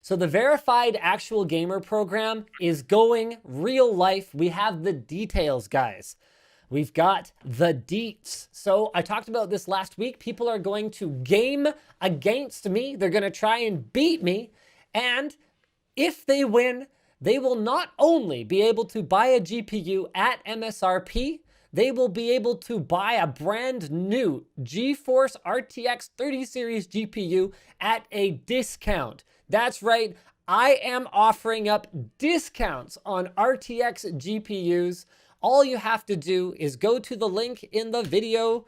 So the Verified Actual Gamer program is going real life. We have the details, guys. We've got the deets. So I talked about this last week. People are going to game against me. They're going to try and beat me. And if they win, they will not only be able to buy a GPU at MSRP, they will be able to buy a brand new GeForce RTX 30 series GPU at a discount. That's right, I am offering up discounts on RTX GPUs. All you have to do is go to the link in the video,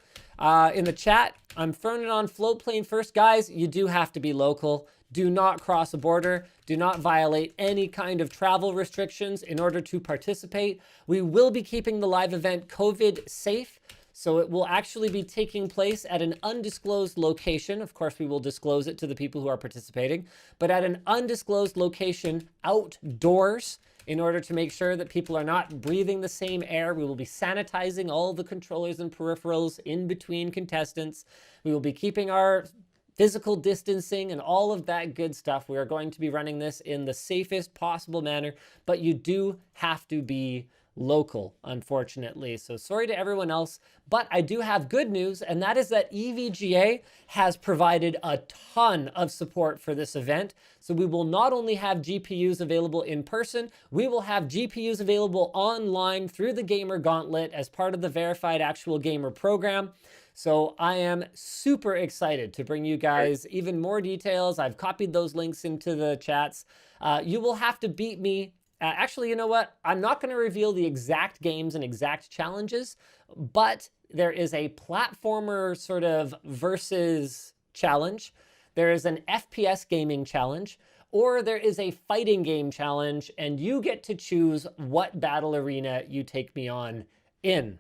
in the chat. I'm throwing it on Floatplane first. Guys, you do have to be local. Do not cross a border. Do not violate any kind of travel restrictions in order to participate. We will be keeping the live event COVID safe. So it will actually be taking place at an undisclosed location. Of course, we will disclose it to the people who are participating, but at an undisclosed location outdoors in order to make sure that people are not breathing the same air. We will be sanitizing all the controllers and peripherals in between contestants. We will be keeping our physical distancing and all of that good stuff. We are going to be running this in the safest possible manner, but you do have to be local, unfortunately. So sorry to everyone else, but I do have good news, and that is that EVGA has provided a ton of support for this event. So we will not only have GPUs available in person, we will have GPUs available online through the Gamer Gauntlet as part of the Verified Actual Gamer program. So I am super excited to bring you guys even more details. I've copied those links into the chats. You will have to beat me. Actually, you know what? I'm not going to reveal the exact games and exact challenges, but there is a platformer sort of versus challenge. There is an FPS gaming challenge, or there is a fighting game challenge, and you get to choose what battle arena you take me on in.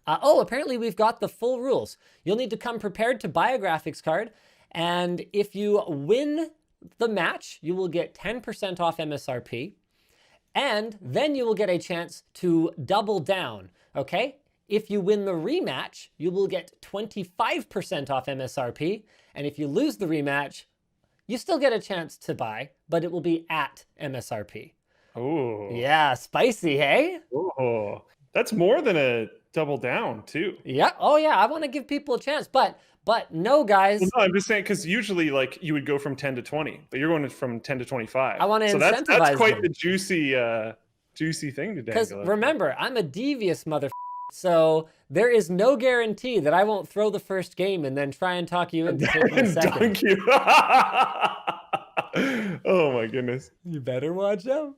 Oh, apparently we've got the full rules. You'll need to come prepared to buy a graphics card, and if you win the match, you will get 10% off MSRP, and then you will get a chance to double down, okay? If you win the rematch, you will get 25% off MSRP, and if you lose the rematch, you still get a chance to buy, but it will be at MSRP. Oh. Yeah, spicy, hey? Oh. That's more than a double down, too. Yeah, oh yeah, I want to give people a chance, but no, guys. Well, no, I'm just saying, because usually, like, you would go from 10 to 20, but you're going from 10 to 25. I want to so incentivize that's quite them. the juicy thing to dangle. Because remember, I'm a devious mother. So there is no guarantee that I won't throw the first game and then try and talk you into taking the second. Dunk you. Oh my goodness. You better watch out.